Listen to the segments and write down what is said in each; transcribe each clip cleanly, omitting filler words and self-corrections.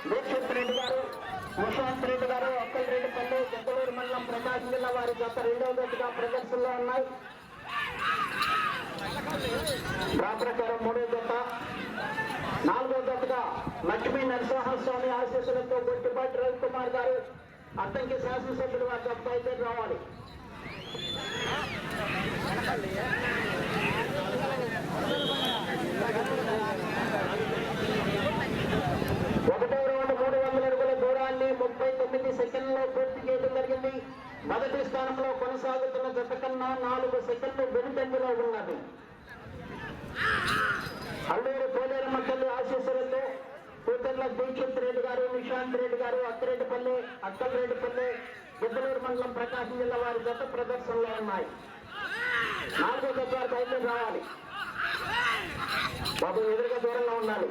దీక్షిత్ రెడ్డి గారు, యశ్వంత్ రెడ్డి గారు, అక్కలరెడ్డిపల్లి, గిద్దలూరు మండలం, ప్రకాశం జిల్లా వారి జత రెండవ జతగా ప్రదర్శనలో ఉన్నాయి. డ్రా ప్రకారం మూడో జత. నాలుగో జతగా లక్ష్మీ నరసింహస్వామి ఆశీస్సులతో గొట్టిపాటి రవికుమార్ గారు, అద్దంకి శాసనసభ్యులు వారి జత బయలుదేరి రావాలి. ఒకటో రౌండ్ 300 అడుగుల దూరాన్ని 39 సెకండ్లో పూర్తి చేయడం జరిగింది. మొదటి స్థానంలో కొనసాగుతున్న జత కన్నా 4 సెకండ్లు వెనుకంజలో ఉన్నది. అల్లూరు పోలేరమ్మ తల్లి ఆశీస్సులతో కూతుర్ల దీక్షిత్ రెడ్డి గారు, నిశాంత్ రెడ్డి గారు, అక్కలరెడ్డిపల్లి, గిద్దలూరు మండలం, ప్రకాశం జిల్లా వారి జత ప్రదర్శనలో ఉన్నాయి. 4వ జత వారు బయలుదేరి రావాలి. బాబు ఎదురుగా దూరంలో ఉండాలి.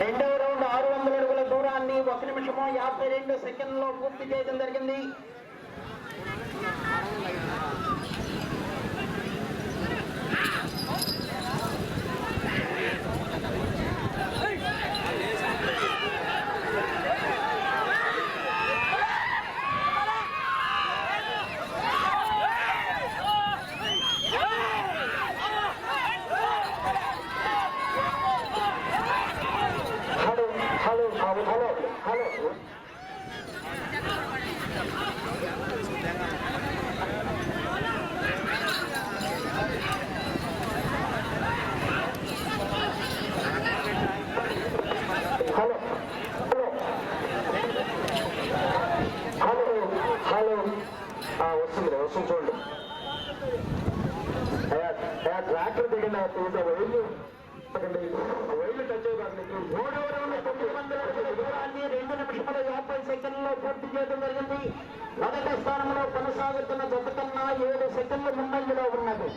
రెండవ రౌండ్ 600 అడుగుల దూరాన్ని 1 నిమిషము 52 సెకండ్లో పూర్తి చేయడం జరిగింది. వస్తుంది చూడండి. ట్రాక్టర్ దిగిన వైర్లు టచ్ అవుతుంది. 3వ రౌండ్ 900 అడుగుల దూరాన్ని 2 నిమిషముల 50 సెకండ్లో పూర్తి చేయడం జరిగింది. మొదటి స్థానంలో కొనసాగుతున్న జత కన్నా 7 సెకండ్లు ముందంజలో ఉన్నది.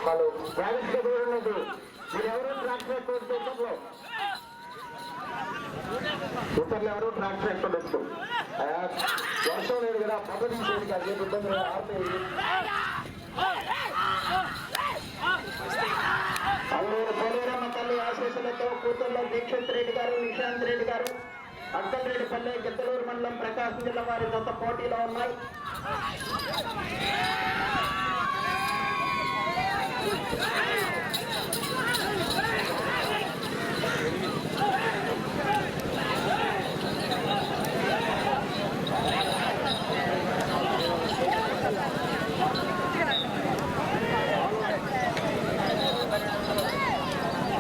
హలో జాగ్రత్తగా దూరండి. మీరు ఎవరు ట్రాక్టర్ ఎక్కువ ఇతరులు ఎవరు ట్రాక్టర్ ఎక్కువ వర్షం లేదు కదా, పక్క తీసేది కాదు, ఇబ్బంది అల్లూరు పోలేరమ్మ తల్లి ఆశీస్సులతో కూతుర్లో దీక్షిత్ రెడ్డి గారు, నిశాంత్ రెడ్డి గారు, అక్కలరెడ్డిపల్లి, గిద్దలూరు మండలం, ప్రకాశం జిల్లా వారి జత పోటీలో ఉన్నాయి.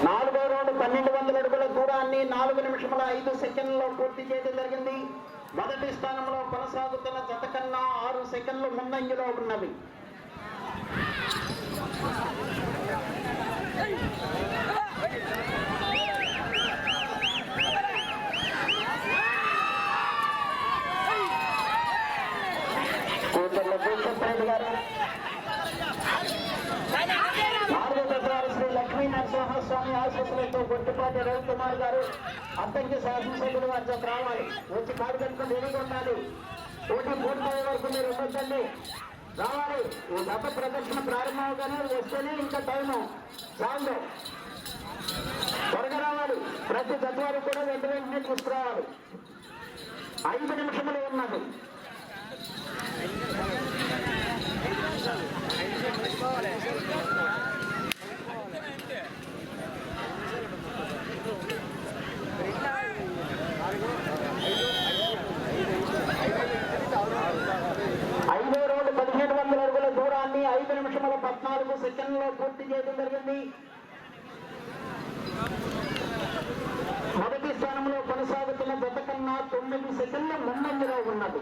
నాలుగో రౌండ్ 1200 అడుగుల దూరాన్ని 4 నిమిషముల 5 సెకండ్లో పూర్తి చేయడం జరిగింది. మొదటి స్థానంలో కొనసాగుతున్న జత కన్నా 6 సెకండ్లు ముందంజలో ఉన్నవి. కూతుర్ల దీక్షిత్ రెడ్డి గారు, 4వ జత శ్రీ లక్ష్మీ నరసింహస్వామి ఆశీస్సులతో గొట్టిపాటి రవికుమార్ గారు, అద్దంకి శాసనసభ్యులు వారి జత రావాలి. వచ్చి కాడు కట్టుకుని రెడీగా ఉండాలి. పోటీ పూర్తయ్యే వరకు మీరు ఉండొద్దండి, రావాలి. ఈ గత ప్రదర్శన ప్రారంభంగానే వస్తేనే ఇంకా టైము చాలు, త్వరగా రావాలి. ప్రతి జత వారు కూడా వెంటనే తీసుకురావాలి. 5 నిమిషములు ఉన్నది. కొనసాగుతున్న జత కన్నా 9 సెకండ్ల ముందంజలో ఉన్నది.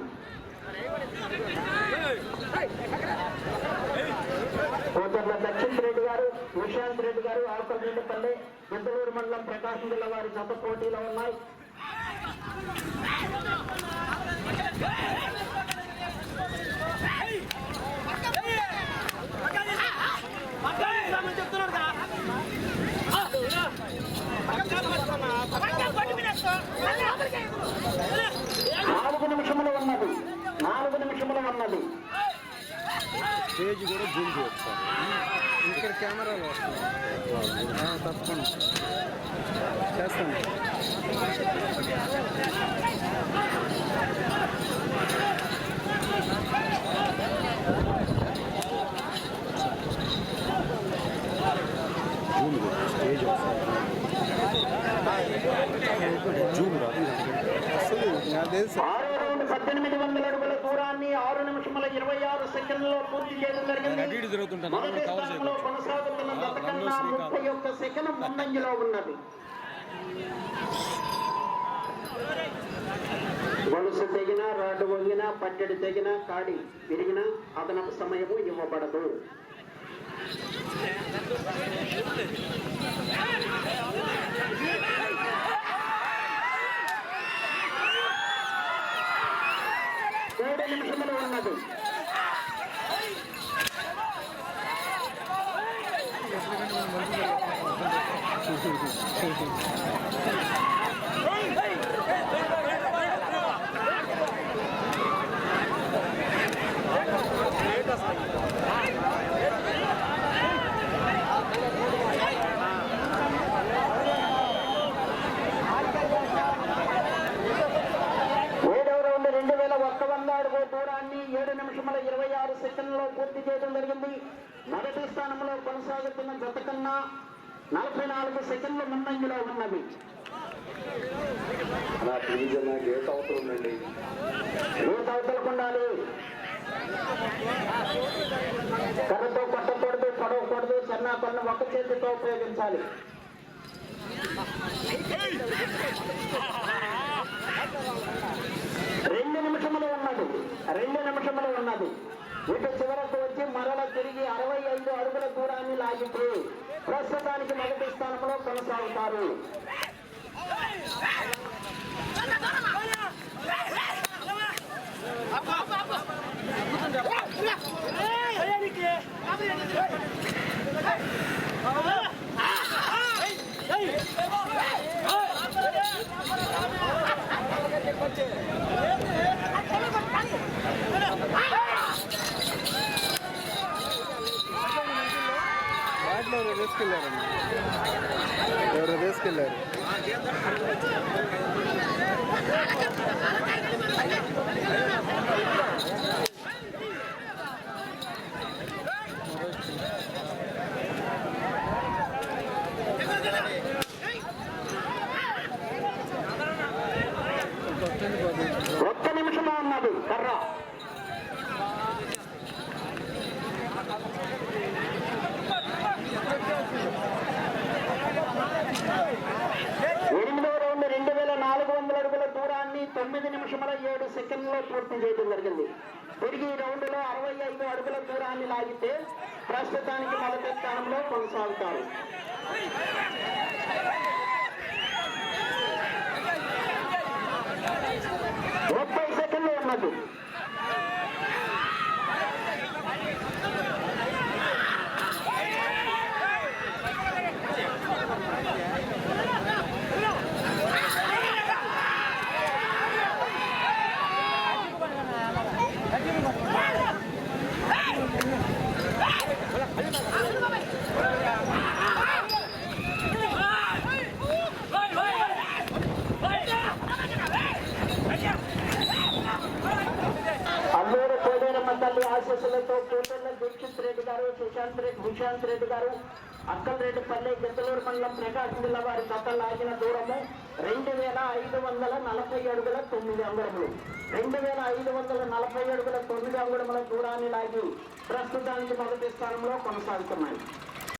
కోటర్ల దక్షిణ్ రెడ్డి గారు, విశాంత్ రెడ్డి గారు, ఆకలరెడ్డిపల్లి, పెద్దలూరు మండలం, ప్రకాశం జిల్లా వారి జత పోటీలో ఉన్నాయి. నాలుగు నిమిషములు ఉన్నది. పేజ్ కూడా జూమ్ చేయొచ్చు ఇక్కడ కెమెరాలో తప్పకుండా చేస్తాను. స్టేజ్ జూమ్ అసలు నాకు తెలుసు. 1800 అడుగుల దూరాన్ని 6 నిమిషముల 26 సెకండ్లలో పూర్తి చేయడం జరిగింది. మొదటి స్థానంలో కొనసాగుతున్న జత కన్నా 31 సెకండ్ ముందంజలో ఉన్నది. గొలుసు తెగిన, రాడ్డు వంగిన, పట్టెడు తెగిన, కాడి విరిగిన అదనపు సమయము ఇవ్వబడదు. నిమిషములు ఉన్నది. దూరాన్ని 7 నిమిషముల 26 సెకండ్లలో పూర్తి చేయడం జరిగింది. మొదటి స్థానంలో కొనసాగుతున్న జత కన్నా 44 సెకండ్ల ముందంజలో ఉన్నది. గేట్ అవుతుందండి, గేట్ అవతలకుండాలి. కర్రతో కొట్టకూడదు, పడవకూడదు. సన్నాపలను ఒక చేతితో ఉపయోగించాలి. రెండు నిమిషములు ఉన్నది. ఇటు చివరకు వచ్చి మరల తిరిగి 65 అడుగుల దూరాన్ని లాగితే ప్రస్తుతానికి మొదటి స్థానంలో కొనసాగుతారు. ఎవరో తీసుకెళ్ళారు. ఒక్క నిమిషంలో ఉన్నది కర్ర. ఎనిమిదవ రౌండ్ 2400 అడుగుల దూరాన్ని 9 నిమిషముల 7 సెకండ్లో పూర్తి చేయడం జరిగింది. తిరిగి ఈ రౌండ్ లో 65 అడుగుల దూరాన్ని లాగితే ప్రస్తుతానికి మొదటి స్థానంలో కొనసాగుతారు. 30 సెకండ్లు ఉన్నది. అల్లూరు కోడేరమ్మ తల్లి ఆశీస్సులతో కోటర్ల దీక్షిత్ రెడ్డి గారు, విశాంత్ రెడ్డి గారు, అక్కలరెడ్డిపల్లి, పెద్దలూరు మండలం, ప్రకాశం జిల్లా వారి జత లాగిన దూరము 2540 అడుగుల 9 అంగుళములు. 2540 అడుగుల 9 అంగుళముల దూరాన్ని లాగి ప్రస్తుతానికి మొదటి స్థానంలో కొనసాగుతున్నాయి.